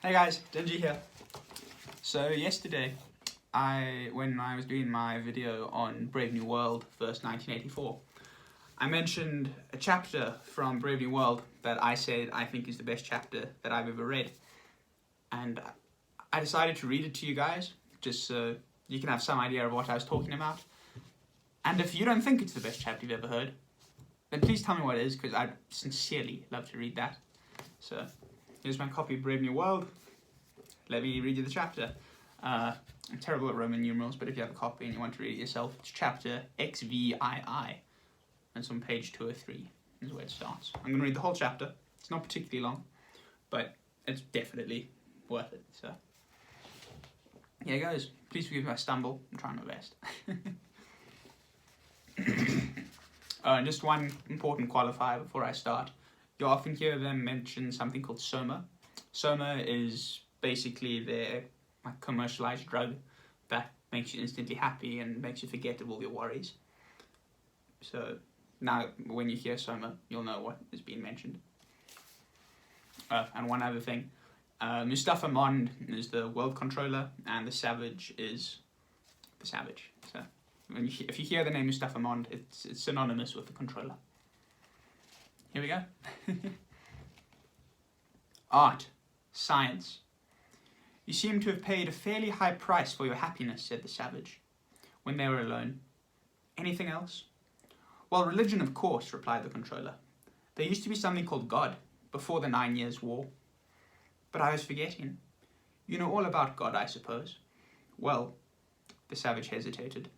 Hey guys, Dingy here. So yesterday, when I was doing my video on Brave New World, first 1984, I mentioned a chapter from Brave New World that I said I think is the best chapter that I've ever read. And I decided to read it to you guys, just so you can have some idea of what I was talking about. And if you don't think it's the best chapter you've ever heard, then please tell me what it is, because I'd sincerely love to read that. So, here's my copy of Brave New World. Let me read you the chapter. I'm terrible at Roman numerals, but if you have a copy and you want to read it yourself, it's chapter XVII. And it's on page 203, is where it starts. I'm going to read the whole chapter. It's not particularly long, but it's definitely worth it. So, here goes. Please forgive me if I stumble. I'm trying my best. And just one important qualifier before I start. You'll often hear them mention something called Soma. Soma is basically their commercialized drug that makes you instantly happy and makes you forget of all your worries. So now when you hear Soma, you'll know what is being mentioned. And one other thing, Mustafa Mond is the world controller and the Savage is the Savage. So if you hear the name Mustafa Mond, it's synonymous with the controller. Here we go. Art, science. You seem to have paid a fairly high price for your happiness, said the Savage, when they were alone. Anything else? Well, religion, of course, replied the controller. There used to be something called God, before the 9 Years' War. But I was forgetting. You know all about God, I suppose. Well, the Savage hesitated.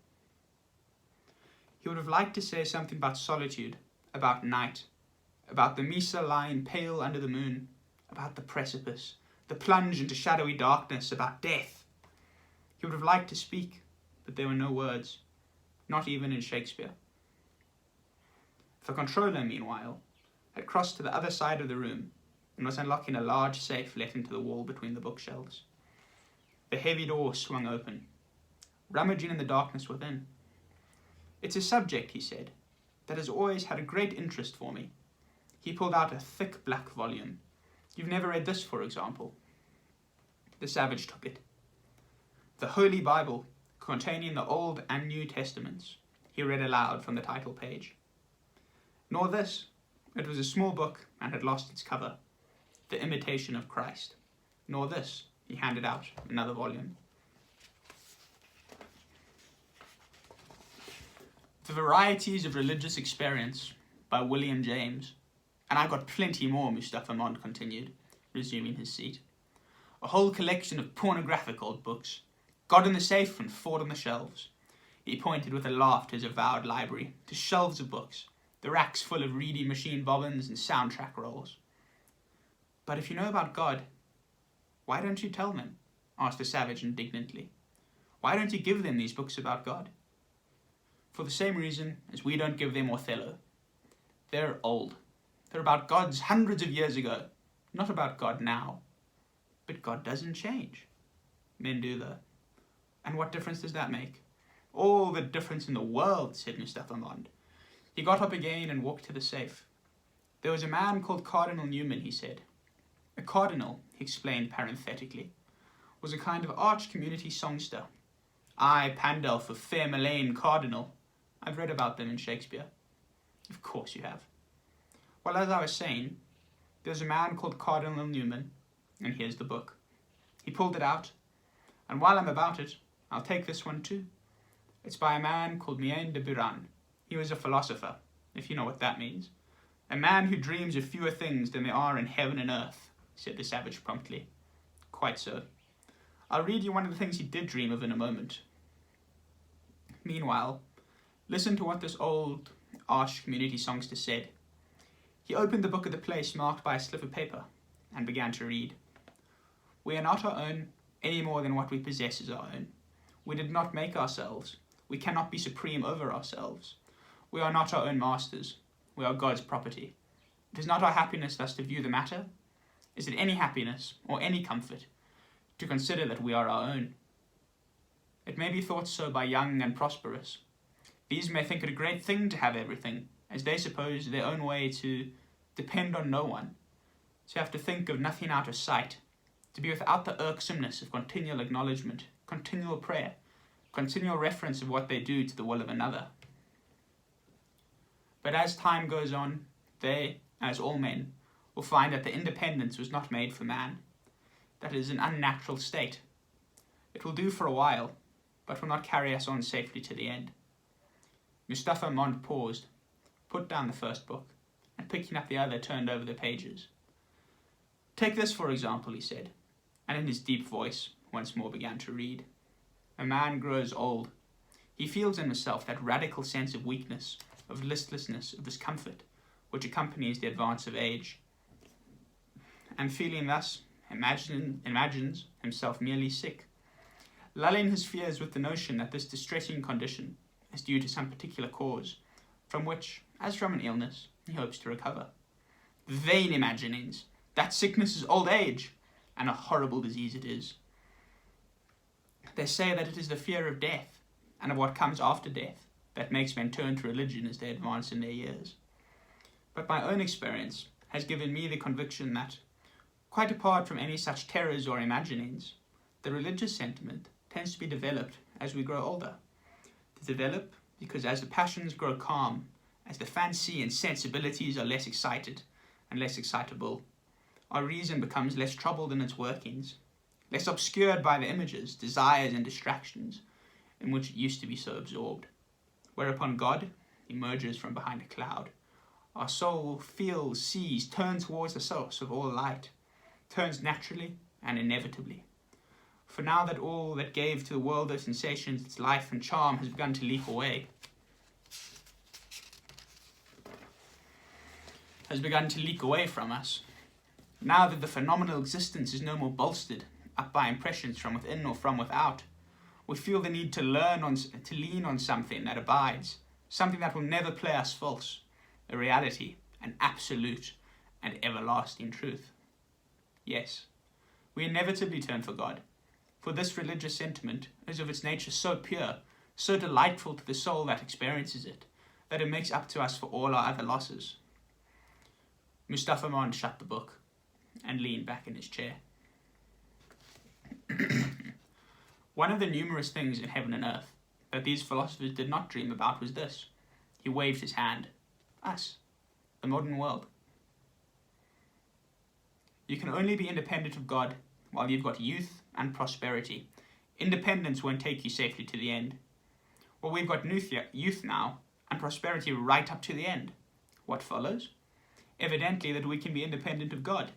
He would have liked to say something about solitude, about night, about the Mesa lying pale under the moon, about the precipice, the plunge into shadowy darkness, about death. He would have liked to speak, but there were no words, not even in Shakespeare. The controller, meanwhile, had crossed to the other side of the room and was unlocking a large safe let into the wall between the bookshelves. The heavy door swung open, rummaging in the darkness within. It's a subject, he said, that has always had a great interest for me. He pulled out a thick black volume. You've never read this, for example. The Savage took it. The Holy Bible, containing the Old and New Testaments, he read aloud from the title page. Nor this. It was a small book and had lost its cover. The Imitation of Christ. Nor this. He handed out another volume. The Varieties of Religious Experience by William James. And I've got plenty more, Mustafa Mond continued, resuming his seat. A whole collection of pornographic old books. God in the safe and Ford on the shelves. He pointed with a laugh to his avowed library, to shelves of books, the racks full of reedy machine bobbins and soundtrack rolls. But if you know about God, why don't you tell them? Asked the Savage indignantly. Why don't you give them these books about God? For the same reason as we don't give them Othello. They're old. They're about gods hundreds of years ago, not about God now. But God doesn't change. Men do, though. And what difference does that make? All the difference in the world, said Mustafa Mond. He got up again and walked to the safe. There was a man called Cardinal Newman, he said. A cardinal, he explained parenthetically, was a kind of arch community songster. I, Pandulph of Fair Mullane Cardinal. I've read about them in Shakespeare. Of course you have. Well, as I was saying, there's a man called Cardinal Newman, and here's the book. He pulled it out, and while I'm about it, I'll take this one too. It's by a man called Mien de Buran. He was a philosopher, if you know what that means. A man who dreams of fewer things than there are in heaven and earth, said the Savage promptly. Quite so. I'll read you one of the things he did dream of in a moment. Meanwhile, listen to what this old arch community songster said. He opened the book at the place marked by a slip of paper and began to read. We are not our own any more than what we possess is our own. We did not make ourselves. We cannot be supreme over ourselves. We are not our own masters. We are God's property. It is not our happiness thus to view the matter. Is it any happiness or any comfort to consider that we are our own? It may be thought so by young and prosperous. These may think it a great thing to have everything, as they suppose their own way to depend on no one, to have to think of nothing out of sight, to be without the irksomeness of continual acknowledgement, continual prayer, continual reference of what they do to the will of another. But as time goes on, they, as all men, will find that the independence was not made for man, that it is an unnatural state. It will do for a while, but will not carry us on safely to the end. Mustapha Mond paused, put down the first book, and picking up the other turned over the pages. "Take this, for example," he said, and in his deep voice once more began to read. A man grows old. He feels in himself that radical sense of weakness, of listlessness, of discomfort, which accompanies the advance of age. And feeling thus, imagines himself merely sick, lulling his fears with the notion that this distressing condition is due to some particular cause, from which, as from an illness, he hopes to recover. Vain imaginings! That sickness is old age, and a horrible disease it is. They say that it is the fear of death, and of what comes after death, that makes men turn to religion as they advance in their years. But my own experience has given me the conviction that, quite apart from any such terrors or imaginings, the religious sentiment tends to be developed as we grow older. To develop because as the passions grow calm, as the fancy and sensibilities are less excited and less excitable, our reason becomes less troubled in its workings, less obscured by the images, desires, and distractions in which it used to be so absorbed. Whereupon God emerges from behind a cloud. Our soul feels, sees, turns towards the source of all light, turns naturally and inevitably. For now that all that gave to the world of sensations its life and charm has begun to leak away, from us, now that the phenomenal existence is no more bolstered up by impressions from within or from without, we feel the need to lean on something that abides, something that will never play us false, a reality, an absolute and everlasting truth. Yes, we inevitably turn for God, for this religious sentiment is of its nature so pure, so delightful to the soul that experiences it, that it makes up to us for all our other losses. Mustapha Mond shut the book and leaned back in his chair. One of the numerous things in heaven and earth that these philosophers did not dream about was this. He waved his hand. Us, the modern world. You can only be independent of God while you've got youth and prosperity. Independence won't take you safely to the end. Well, we've got youth now and prosperity right up to the end. What follows? Evidently that we can be independent of God.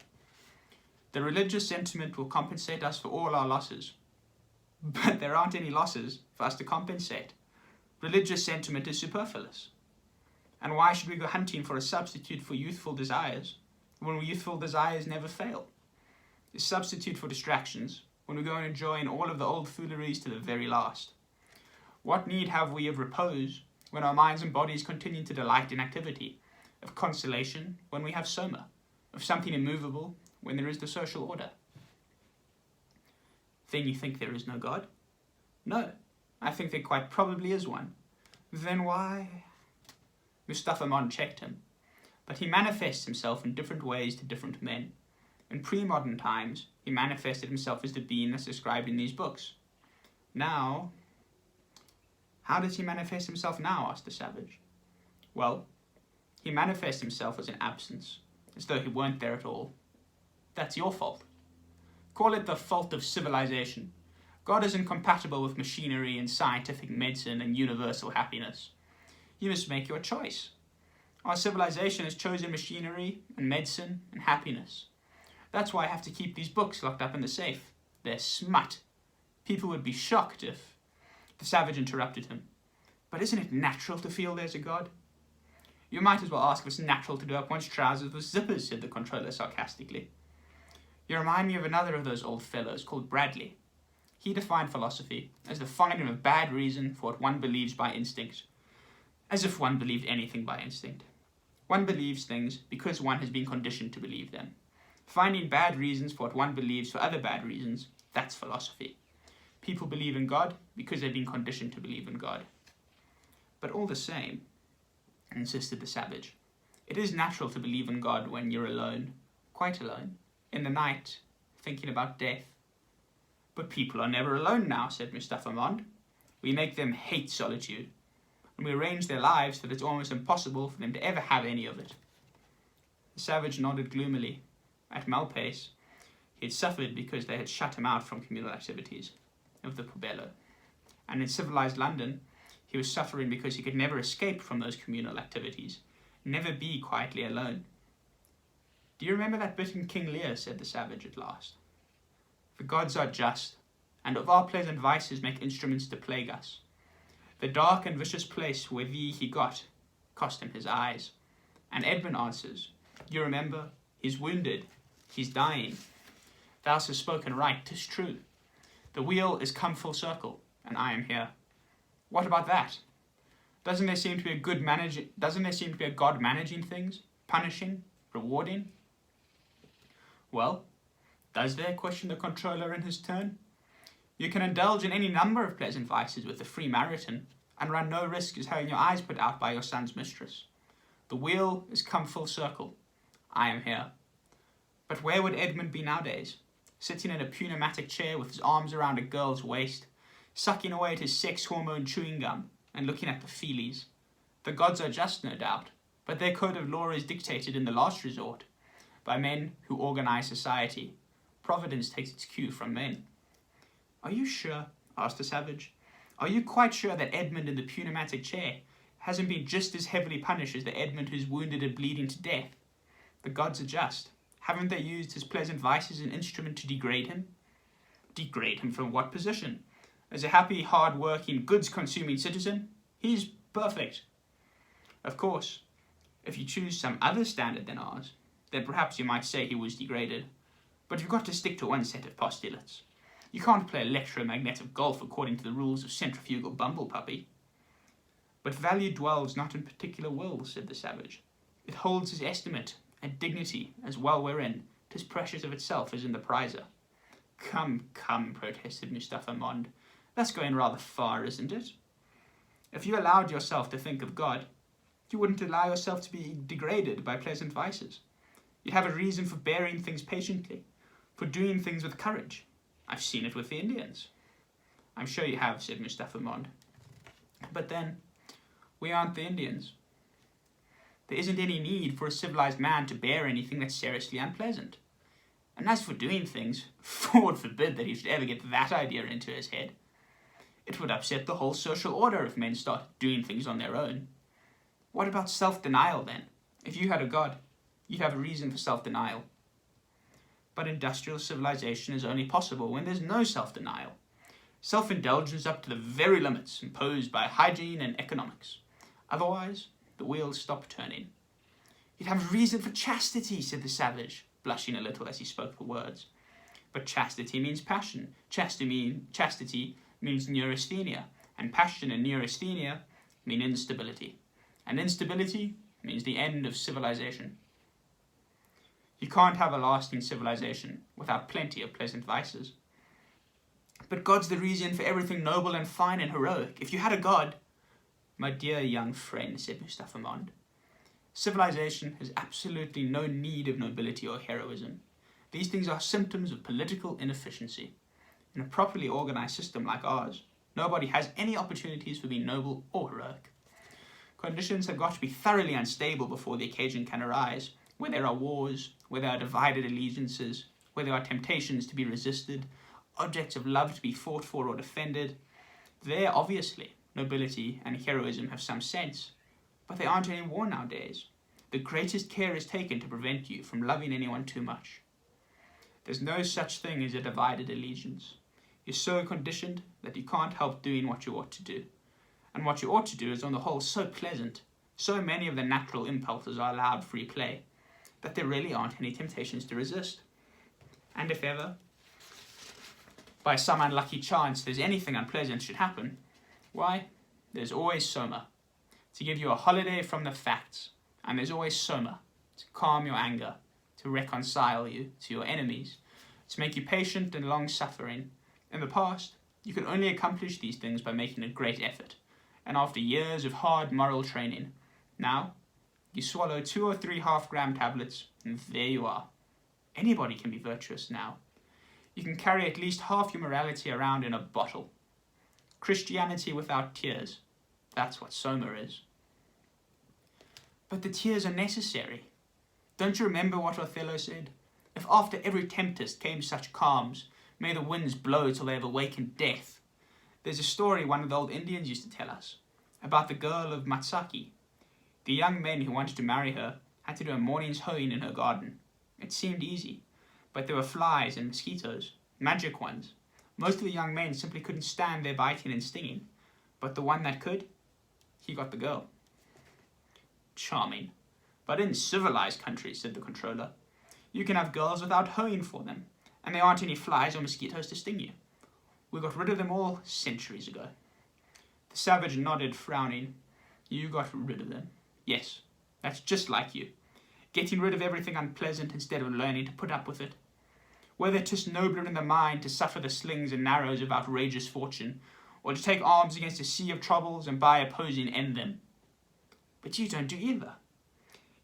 The religious sentiment will compensate us for all our losses. But there aren't any losses for us to compensate. Religious sentiment is superfluous. And why should we go hunting for a substitute for youthful desires when youthful desires never fail? A substitute for distractions when we go and enjoy all of the old fooleries to the very last. What need have we of repose when our minds and bodies continue to delight in activity, of consolation when we have soma, of something immovable when there is the social order? Then you think there is no God? No, I think there quite probably is one. Then why? Mustapha Mond checked him, but he manifests himself in different ways to different men. In pre-modern times, he manifested himself as the being that's described in these books. Now, how does he manifest himself now? Asked the savage. Well, he manifests himself as an absence, as though he weren't there at all. That's your fault. Call it the fault of civilization. God is incompatible with machinery and scientific medicine and universal happiness. You must make your choice. Our civilization has chosen machinery and medicine and happiness. That's why I have to keep these books locked up in the safe. They're smut. People would be shocked if... The savage interrupted him. But isn't it natural to feel there's a God? You might as well ask if it's natural to do up one's trousers with zippers, said the controller sarcastically. You remind me of another of those old fellows called Bradley. He defined philosophy as the finding of bad reason for what one believes by instinct. As if one believed anything by instinct. One believes things because one has been conditioned to believe them. Finding bad reasons for what one believes for other bad reasons, that's philosophy. People believe in God because they've been conditioned to believe in God. But all the same, insisted the savage, it is natural to believe in God when you're alone, quite alone, in the night, thinking about death. But people are never alone now, said Mustapha Mond. We make them hate solitude, and we arrange their lives so that it's almost impossible for them to ever have any of it. The savage nodded gloomily. At Malpace, he had suffered because they had shut him out from communal activities of the Pobello, and in civilized London, he was suffering because he could never escape from those communal activities, never be quietly alone. Do you remember that bit in King Lear, said the savage at last. The gods are just, and of our pleasant vices make instruments to plague us. The dark and vicious place where thee he got cost him his eyes. And Edmund answers, you remember, he's wounded, he's dying. Thou hast spoken right, 'tis true. The wheel is come full circle, and I am here. What about that? Doesn't there seem to be a God managing things, punishing, rewarding? Well, does there? Questioned the controller in his turn. You can indulge in any number of pleasant vices with the free Mariton, and run no risk of having your eyes put out by your son's mistress. The wheel is come full circle. I am here. But where would Edmund be nowadays? Sitting in a pneumatic chair with his arms around a girl's waist, sucking away at his sex hormone chewing gum, and looking at the feelies. The gods are just, no doubt, but their code of law is dictated in the last resort by men who organize society. Providence takes its cue from men. Are you sure? Asked the savage. Are you quite sure that Edmund in the pneumatic chair hasn't been just as heavily punished as the Edmund who's wounded and bleeding to death? The gods are just. Haven't they used his pleasant vice as an instrument to degrade him? Degrade him from what position? As a happy, hard-working, goods-consuming citizen? He's perfect. Of course, if you choose some other standard than ours, then perhaps you might say he was degraded. But you've got to stick to one set of postulates. You can't play electromagnetic golf according to the rules of centrifugal bumblepuppy. But value dwells not in particular will, said the savage. It holds his estimate and dignity as well wherein 'tis precious of itself as in the prizer. Come, come, protested Mustapha Mond. That's going rather far, isn't it? If you allowed yourself to think of God, you wouldn't allow yourself to be degraded by pleasant vices. You'd have a reason for bearing things patiently, for doing things with courage. I've seen it with the Indians. I'm sure you have, said Mustapha Mond. But then, we aren't the Indians. There isn't any need for a civilized man to bear anything that's seriously unpleasant. And as for doing things, Lord forbid that he should ever get that idea into his head. It would upset the whole social order if men started doing things on their own. What about self-denial, then? If you had a God, you'd have a reason for self-denial. But industrial civilization is only possible when there's no self-denial. Self-indulgence up to the very limits imposed by hygiene and economics. Otherwise, the wheels stop turning. You'd have a reason for chastity, said the savage, blushing a little as he spoke the words. But chastity means passion. Chastity means neurasthenia, and passion and neurasthenia mean instability. And instability means the end of civilization. You can't have a lasting civilization without plenty of pleasant vices. But God's the reason for everything noble and fine and heroic. If you had a God... My dear young friend, said Mustapha Mond, civilization has absolutely no need of nobility or heroism. These things are symptoms of political inefficiency. In a properly organized system like ours, nobody has any opportunities for being noble or heroic. Conditions have got to be thoroughly unstable before the occasion can arise, where there are wars, where there are divided allegiances, where there are temptations to be resisted, objects of love to be fought for or defended. There, obviously, nobility and heroism have some sense, but they aren't any war nowadays. The greatest care is taken to prevent you from loving anyone too much. There's no such thing as a divided allegiance. You're so conditioned that you can't help doing what you ought to do. And what you ought to do is on the whole so pleasant, so many of the natural impulses are allowed free play, that there really aren't any temptations to resist. And if ever, by some unlucky chance, there's anything unpleasant should happen, why, there's always Soma, to give you a holiday from the facts, and there's always Soma, to calm your anger, to reconcile you to your enemies, to make you patient and long-suffering. In the past, you could only accomplish these things by making a great effort, and after years of hard moral training. Now, you swallow 2 or 3 half-gram tablets, and there you are. Anybody can be virtuous now. You can carry at least half your morality around in a bottle. Christianity without tears. That's what Soma is. But the tears are necessary. Don't you remember what Othello said? If after every tempest came such calms, may the winds blow till they have awakened death. There's a story one of the old Indians used to tell us about the girl of Matsaki. The young men who wanted to marry her had to do a morning's hoeing in her garden. It seemed easy, but there were flies and mosquitoes, magic ones. Most of the young men simply couldn't stand their biting and stinging, but the one that could, he got the girl. Charming. But in civilized countries, said the controller, you can have girls without hoeing for them, and there aren't any flies or mosquitoes to sting you. We got rid of them all centuries ago. The savage nodded, frowning. You got rid of them. Yes, that's just like you. Getting rid of everything unpleasant instead of learning to put up with it. Whether 'tis nobler in the mind to suffer the slings and arrows of outrageous fortune, or to take arms against a sea of troubles and by opposing end them. But you don't do either.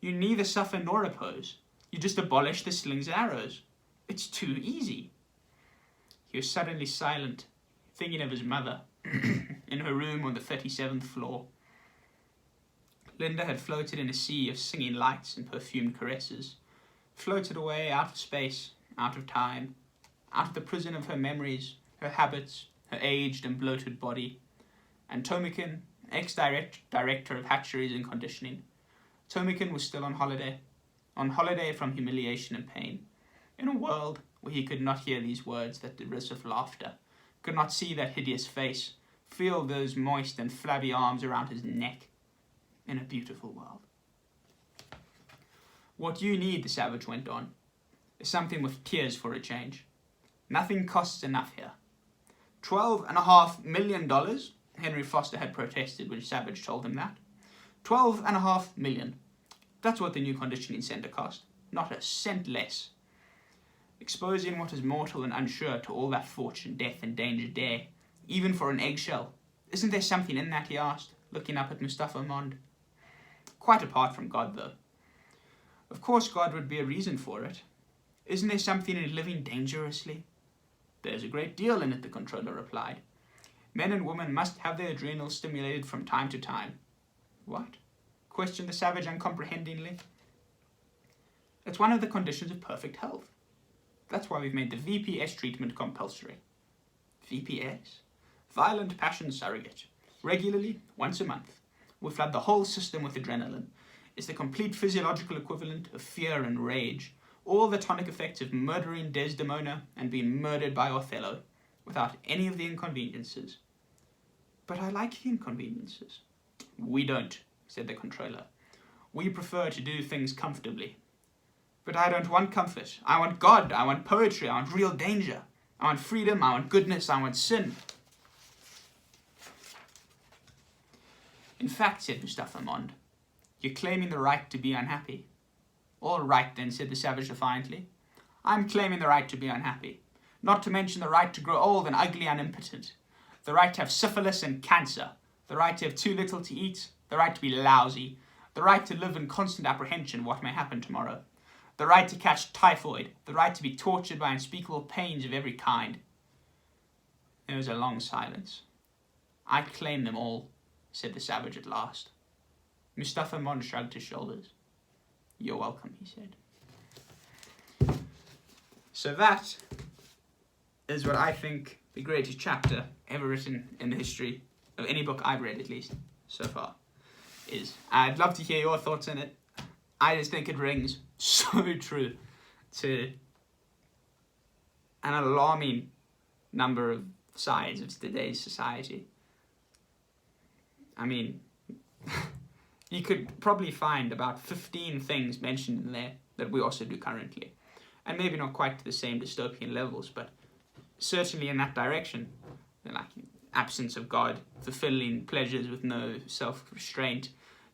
You neither suffer nor oppose. You just abolish the slings and arrows. It's too easy. He was suddenly silent, thinking of his mother, in her room on the 37th floor. Linda had floated in a sea of singing lights and perfumed caresses, floated away out of space, out of time, out of the prison of her memories, her habits, her aged and bloated body. And Tomikin, ex-director of hatcheries and conditioning, Tomikin was still on holiday from humiliation and pain, in a world where he could not hear these words that derisive laughter, could not see that hideous face, feel those moist and flabby arms around his neck, in a beautiful world. What you need, the savage went on, is something with tears for a change. Nothing costs enough here. $12.5 million, Henry Foster had protested when Savage told him that. $12.5 million. That's what the new conditioning centre cost. Not a cent less. Exposing what is mortal and unsure to all that fortune, death and danger dare, even for an eggshell. Isn't there something in that, he asked, looking up at Mustafa Mond. Quite apart from God, though. Of course God would be a reason for it. Isn't there something in living dangerously? There's a great deal in it, the controller replied. Men and women must have their adrenals stimulated from time to time. What? Questioned the savage uncomprehendingly. It's one of the conditions of perfect health. That's why we've made the VPS treatment compulsory. VPS? Violent passion surrogate. Regularly, once a month. We flood the whole system with adrenaline. It's the complete physiological equivalent of fear and rage. All the tonic effects of murdering Desdemona and being murdered by Othello, without any of the inconveniences. But I like the inconveniences. We don't, said the controller. We prefer to do things comfortably. But I don't want comfort. I want God. I want poetry. I want real danger. I want freedom. I want goodness. I want sin. In fact, said Mustafa Mond, you're claiming the right to be unhappy. All right then, said the savage defiantly. I'm claiming the right to be unhappy. Not to mention the right to grow old and ugly and impotent. The right to have syphilis and cancer. The right to have too little to eat. The right to be lousy. The right to live in constant apprehension of what may happen tomorrow. The right to catch typhoid. The right to be tortured by unspeakable pains of every kind. There was a long silence. I claim them all, said the savage at last. Mustafa Mond shrugged his shoulders. You're welcome, he said. So that is what I think the greatest chapter ever written in the history of any book I've read, at least, so far, is. I'd love to hear your thoughts on it. I just think it rings so true to an alarming number of sides of today's society. I mean, you could probably find about 15 things mentioned in there that we also do currently. And maybe not quite to the same dystopian levels, but certainly in that direction. Like absence of God, fulfilling pleasures with no self-restraint,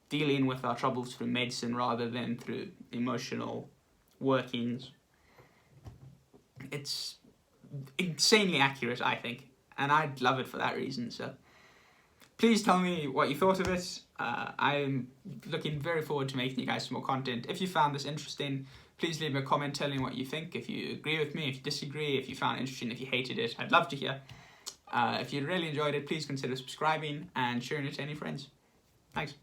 dealing with our troubles through medicine rather than through emotional workings. It's insanely accurate, I think, and I'd love it for that reason. So please tell me what you thought of it. I'm looking very forward to making you guys some more content. If you found this interesting, Please leave me a comment telling me what you think, if you agree with me, if you disagree, if you found it interesting, if you hated it. I'd love to hear. If you really enjoyed it, please consider subscribing and sharing it to any friends. Thanks.